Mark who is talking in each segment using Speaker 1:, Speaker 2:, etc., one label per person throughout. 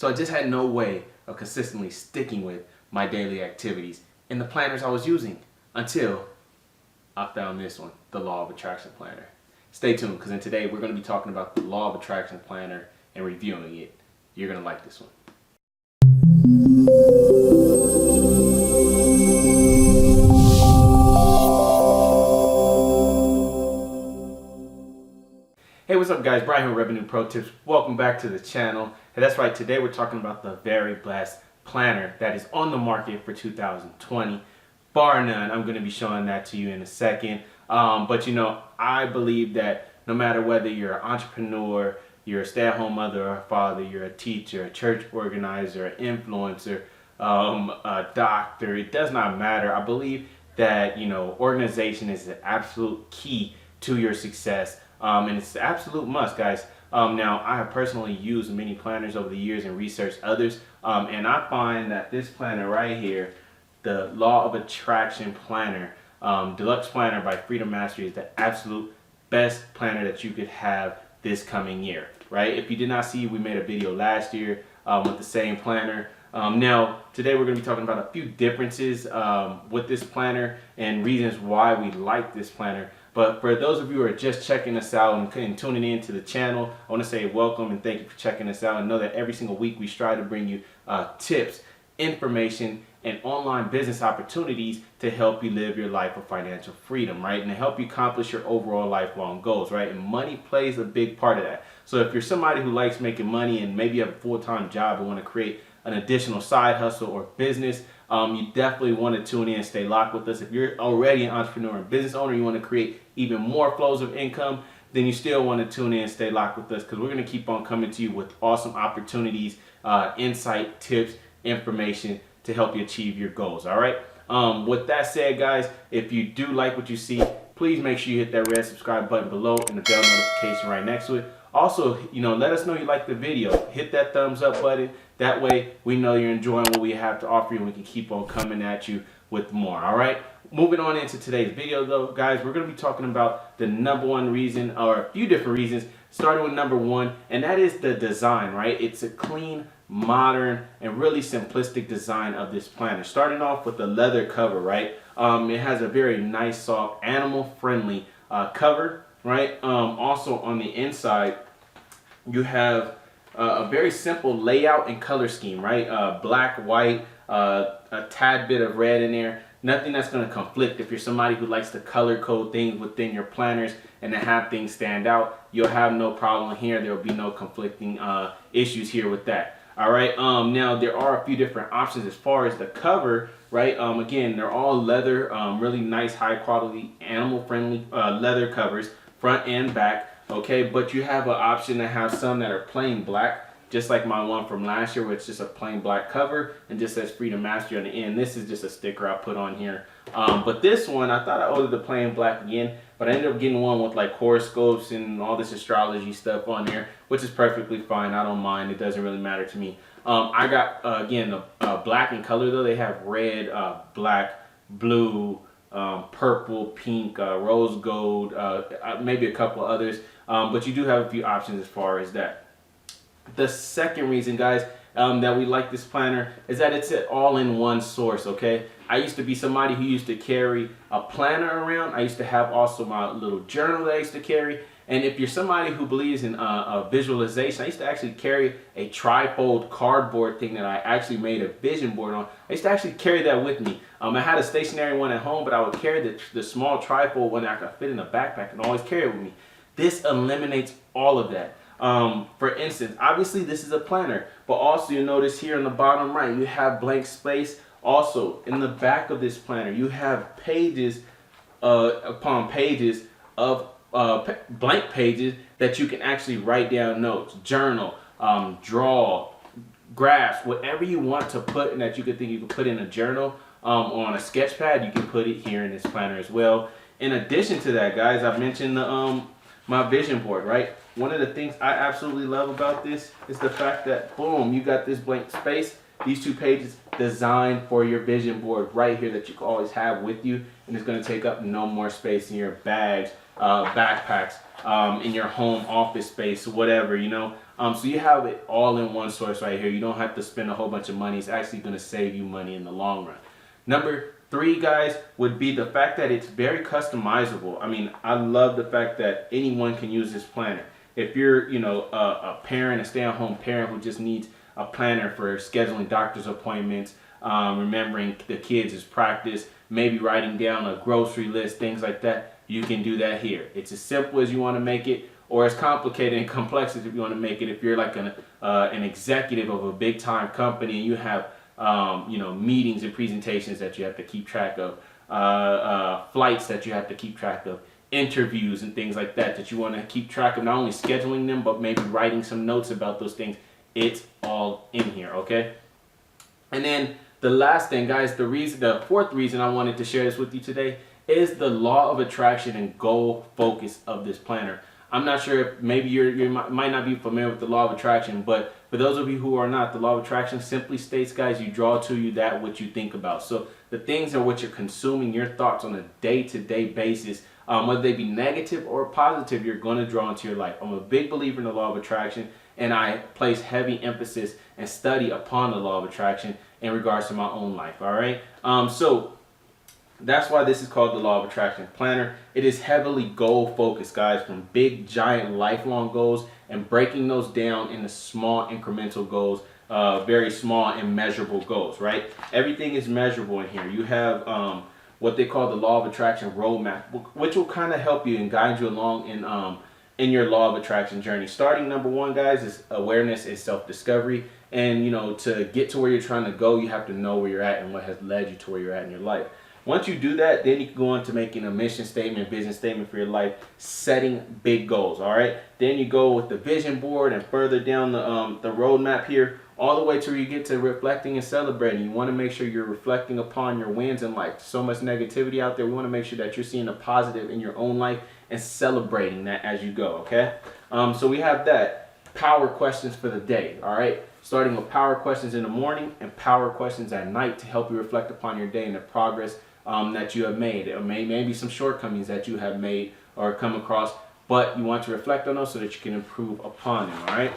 Speaker 1: So I just had no way of consistently sticking with my daily activities in the planners I was using until I found this one, the Law of Attraction Planner. Stay tuned, because today we're going to be talking about the Law of Attraction Planner and reviewing it. You're going to like this one. Hey, what's up guys? Brian here with Revenue Pro Tips. Welcome back to the channel. And that's right, today we're talking about the very best planner that is on the market for 2020. Bar none. I'm going to be showing that to you in a second. But you know, I believe that no matter whether you're an entrepreneur, you're a stay-at-home mother or father, you're a teacher, a church organizer, an influencer, a doctor, it does not matter. I believe that, you know, organization is the absolute key to your success. And it's an absolute must, guys. Now, I have personally used many planners over the years and researched others. And I find that this planner right here, the Law of Attraction Planner, Deluxe Planner by Freedom Mastery, is the absolute best planner that you could have this coming year, right? If you did not see, we made a video last year with the same planner. Now, today we're going to be talking about a few differences with this planner and reasons why we like this planner. But for those of you who are just checking us out and tuning in to the channel, I want to say welcome and thank you for checking us out. And know that every single week we strive to bring you tips, information, and online business opportunities to help you live your life of financial freedom, right? And to help you accomplish your overall lifelong goals, right? And money plays a big part of that. So if you're somebody who likes making money and maybe you have a full-time job and want to create an additional side hustle or business, you definitely want to tune in and stay locked with us. If you're already an entrepreneur and business owner, you want to create even more flows of income, then you still want to tune in and stay locked with us, because we're going to keep on coming to you with awesome opportunities, insight, tips, information to help you achieve your goals. All right. With that said, guys, if you do like what you see, please make sure you hit that red subscribe button below and the bell notification right next to it. Also, you know, let us know you like the video. Hit that thumbs up button. That way we know you're enjoying what we have to offer you, and we can keep on coming at you with more. All right. Moving on into today's video though, guys, we're going to be talking about the #1 reason, or a few different reasons, starting with #1, and that is the design, right? It's a clean, modern, and really simplistic design of this planner. Starting off with the leather cover, right? It has a very nice, soft, animal-friendly cover, right? Also on the inside, you have a very simple layout and color scheme, right? Black, white, a tad bit of red in there. Nothing that's going to conflict. If you're somebody who likes to color code things within your planners and to have things stand out, you'll have no problem here. There will be no conflicting issues here with that. All right. Now there are a few different options as far as the cover, right? Again, they're all leather, really nice, high quality, animal friendly leather covers, front and back. Okay, but you have an option to have some that are plain black, just like my one from last year, where it's just a plain black cover and just says Freedom Mastery on the end. This is just a sticker I put on here. But this one, I thought I ordered the plain black again, but I ended up getting one with like horoscopes and all this astrology stuff on there, which is perfectly fine. I don't mind. It doesn't really matter to me. I got, again, black in color though. They have red, black, blue, purple, pink, rose gold, maybe a couple others. But you do have a few options as far as that. The second reason, guys, that we like this planner is that it's an all-in-one source, okay? I used to be somebody who used to carry a planner around. I used to have also my little journal that I used to carry. And if you're somebody who believes in visualization, I used to actually carry a trifold cardboard thing that I actually made a vision board on. I used to actually carry that with me. I had a stationary one at home, but I would carry the small trifold one that I could fit in a backpack and always carry it with me. This eliminates all of that. For instance, obviously this is a planner, but also you notice here on the bottom right, you have blank space. Also in the back of this planner, you have pages upon pages of blank pages that you can actually write down notes, journal, draw, graphs, whatever you want to put, and that you could think you could put in a journal or on a sketch pad, you can put it here in this planner as well. In addition to that, guys, I've mentioned the my vision board, right? One of the things I absolutely love about this is the fact that, boom, you got this blank space, these 2 pages designed for your vision board right here that you can always have with you, and it's going to take up no more space in your bags, backpacks, in your home office space, whatever, you know. So you have it all in one source right here. You don't have to spend a whole bunch of money. It's actually going to save you money in the long run. Number three, guys, would be the fact that it's very customizable. I mean, I love the fact that anyone can use this planner. If you're, a parent, a stay-at-home parent who just needs a planner for scheduling doctor's appointments, remembering the kids' practice, maybe writing down a grocery list, things like that, you can do that here. It's as simple as you want to make it, or as complicated and complex as you want to make it. If you're like an executive of a big time company and you have meetings and presentations that you have to keep track of, flights that you have to keep track of, interviews and things like that you want to keep track of, not only scheduling them but maybe writing some notes about those things. It's all in here, okay? And then the last thing, guys, the fourth reason I wanted to share this with you today is the law of attraction and goal focus of this planner. I'm not sure if maybe you might not be familiar with the law of attraction, but for those of you who are not, the law of attraction simply states, guys, you draw to you that which you think about. So the things are what you're consuming, your thoughts on a day-to-day basis, whether they be negative or positive, you're going to draw into your life. I'm a big believer in the law of attraction, and I place heavy emphasis and study upon the law of attraction in regards to my own life, all right? So that's why this is called the Law of Attraction Planner. It is heavily goal focused, guys, from big, giant, lifelong goals and breaking those down into small incremental goals, very small and measurable goals, right? Everything is measurable in here. You have what they call the Law of Attraction Roadmap, which will kind of help you and guide you along in your Law of Attraction journey. Starting number one, guys, is awareness and self-discovery. And, to get to where you're trying to go, you have to know where you're at and what has led you to where you're at in your life. Once you do that, then you can go on to making a mission statement, business statement for your life, setting big goals, all right? Then you go with the vision board and further down the roadmap here, all the way to where you get to reflecting and celebrating. You want to make sure you're reflecting upon your wins in life. So much negativity out there. We want to make sure that you're seeing the positive in your own life and celebrating that as you go, okay? So we have that. Power questions for the day, all right? Starting with power questions in the morning and power questions at night to help you reflect upon your day and the progress that you have made, or maybe some shortcomings that you have made or come across, but you want to reflect on those so that you can improve upon them, all right?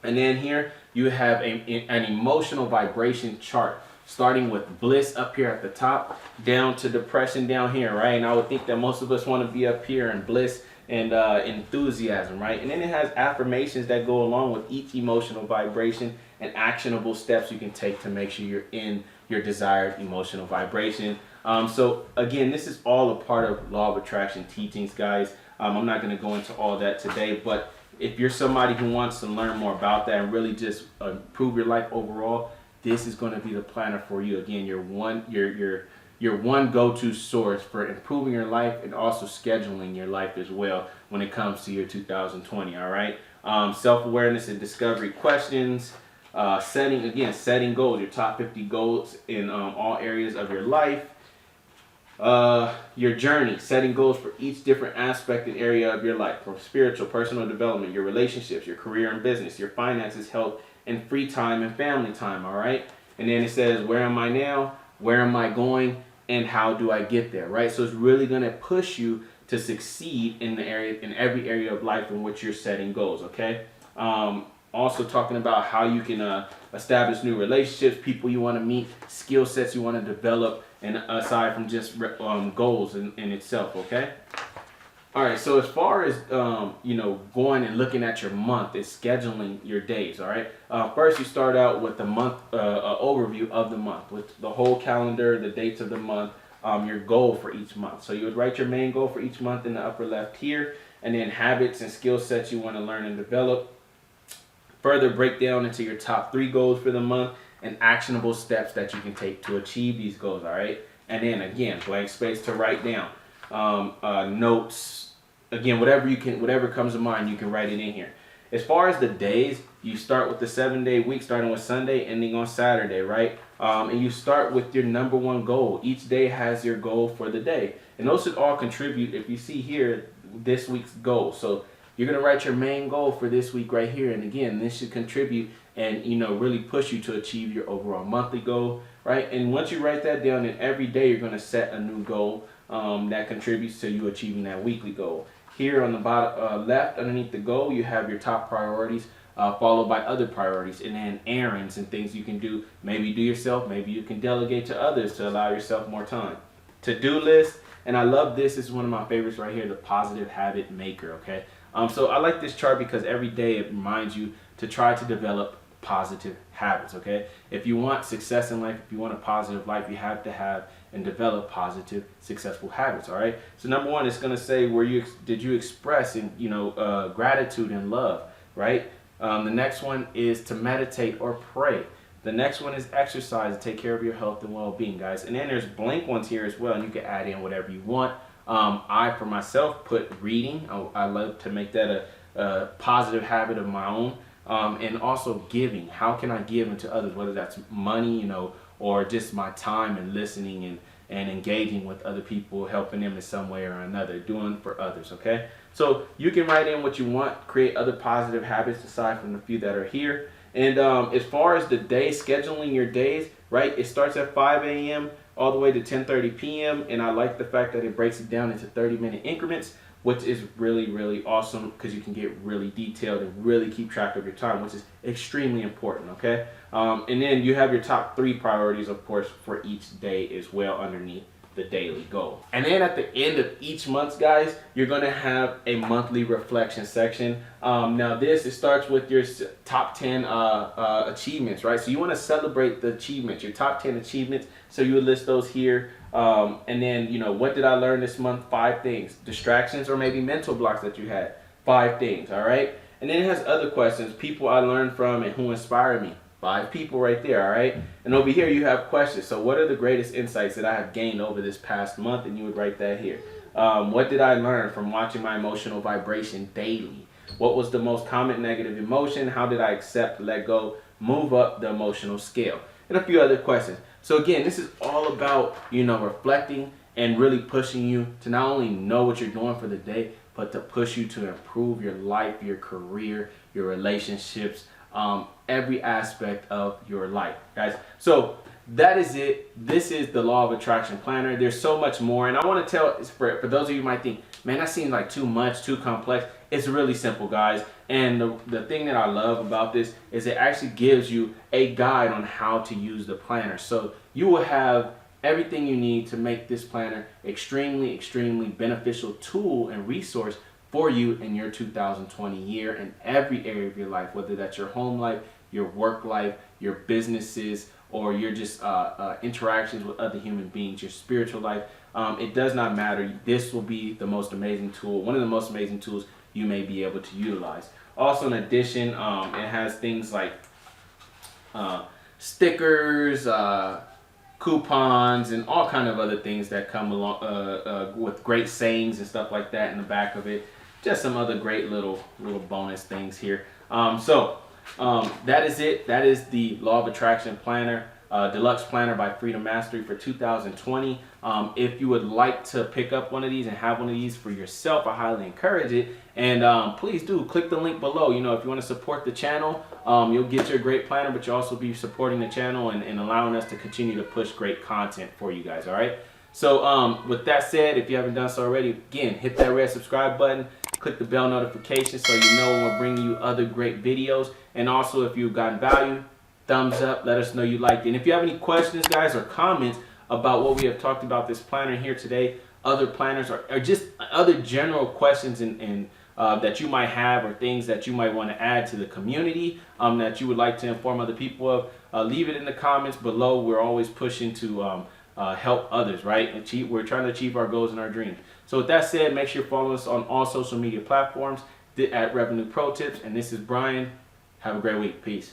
Speaker 1: And then here you have an emotional vibration chart, starting with bliss up here at the top, down to depression down here, right? And I would think that most of us want to be up here in bliss and enthusiasm, right? And then it has affirmations that go along with each emotional vibration and actionable steps you can take to make sure you're in your desired emotional vibration. So again, this is all a part of Law of Attraction teachings, guys. I'm not going to go into all that today, but if you're somebody who wants to learn more about that and really just improve your life overall, this is going to be the planner for you. Again, your one go-to source for improving your life and also scheduling your life as well when it comes to year 2020, all right? Self-awareness and discovery questions, setting goals, your top 50 goals in all areas of your life, your journey, setting goals for each different aspect and area of your life, from spiritual, personal development, your relationships, your career and business, your finances, health, and free time and family time, all right? And then it says, where am I now? Where am I going? And how do I get there, right? So it's really going to push you to succeed in every area of life in which you're setting goals, okay? Also talking about how you can establish new relationships, people you want to meet, skill sets you want to develop, and aside from just goals in itself, okay? All right, so as far as, going and looking at your month and scheduling your days, all right? First, you start out with the month, overview of the month, with the whole calendar, the dates of the month, your goal for each month. So you would write your main goal for each month in the upper left here, and then habits and skill sets you want to learn and develop. Further break down into your top 3 goals for the month and actionable steps that you can take to achieve these goals, all right? And then, again, blank space to write down. Notes, again, whatever comes to mind, you can write it in here. As far as the days, you start with the 7-day week, starting with Sunday, ending on Saturday, right? And you start with your number one goal. Each day has your goal for the day. And those should all contribute, if you see here, this week's goal. So you're going to write your main goal for this week right here. And again, this should contribute and, really push you to achieve your overall monthly goal, right? And once you write that down, then every day you're going to set a new goal that contributes to you achieving that weekly goal. Here on the bottom left, underneath the goal, you have your top priorities followed by other priorities, and then errands and things you can do. Maybe do yourself, maybe you can delegate to others to allow yourself more time. To-do list, and I love this is one of my favorites right here, the positive habit maker. Okay, so I like this chart because every day it reminds you to try to develop positive habits. Okay, if you want success in life, if you want a positive life, you have to have and develop positive, successful habits. All right, so number one, it's going to say did you express in gratitude and love, right? The next one is to meditate or pray. The next one is exercise to take care of your health and well-being, guys. And then there's blank ones here as well, and you can add in whatever you want. I, for myself, put reading. I love to make that a positive habit of my own. And also giving. How can I give into others, whether that's money, or just my time and listening and engaging with other people, helping them in some way or another, doing for others, okay? So you can write in what you want, create other positive habits aside from the few that are here. And as far as the day, scheduling your days, right, it starts at 5 a.m. all the way to 10:30 p.m. And I like the fact that it breaks it down into 30-minute increments, which is really, really awesome because you can get really detailed and really keep track of your time, which is extremely important, okay? And then you have your top 3 priorities, of course, for each day as well underneath the daily goal. And then at the end of each month, guys, you're going to have a monthly reflection section. Now it starts with your top 10 achievements, right? So you want to celebrate the achievements, your top 10 achievements. So you would list those here. And then, what did I learn this month? 5 things. Distractions or maybe mental blocks that you had. 5 things, all right? And then it has other questions. People I learned from and who inspired me. 5 people right there, all right? And over here you have questions. So what are the greatest insights that I have gained over this past month? And you would write that here. What did I learn from watching my emotional vibration daily? What was the most common negative emotion? How did I accept, let go, move up the emotional scale? And a few other questions. So again, this is all about, reflecting and really pushing you to not only know what you're doing for the day, but to push you to improve your life, your career, your relationships, every aspect of your life, guys. So that is it. This is the Law of Attraction Planner. There's so much more. And I want to tell, for those of you who might think, man, that seems like too much, too complex. It's really simple, guys. And the thing that I love about this is it actually gives you a guide on how to use the planner. So you will have everything you need to make this planner extremely, extremely beneficial tool and resource for you in your 2020 year in every area of your life, whether that's your home life, your work life, your businesses, or your just interactions with other human beings, your spiritual life. It does not matter. This will be the most amazing tool, one of the most amazing tools you may be able to utilize. Also, in addition, it has things like stickers, coupons, and all kind of other things that come along with great sayings and stuff like that in the back of it. Just some other great little bonus things here. That is it. That is the Law of Attraction Planner, Deluxe Planner by Freedom Mastery for 2020. If you would like to pick up one of these and have one of these for yourself, I highly encourage it. And please do click the link below. If you want to support the channel, you'll get your great planner, but you'll also be supporting the channel and allowing us to continue to push great content for you guys. All right. So with that said, if you haven't done so already, again, hit that red subscribe button. Click the bell notification so you know when we're bringing you other great videos. And also, if you've gotten value, thumbs up. Let us know you liked it. And if you have any questions, guys, or comments about what we have talked about this planner here today, other planners, or just other general questions and that you might have, or things that you might want to add to the community that you would like to inform other people of, leave it in the comments below. We're always pushing to help others, right? We're trying to achieve our goals and our dreams. So with that said, make sure you follow us on all social media platforms at Revenue Pro Tips. And this is Brian. Have a great week. Peace.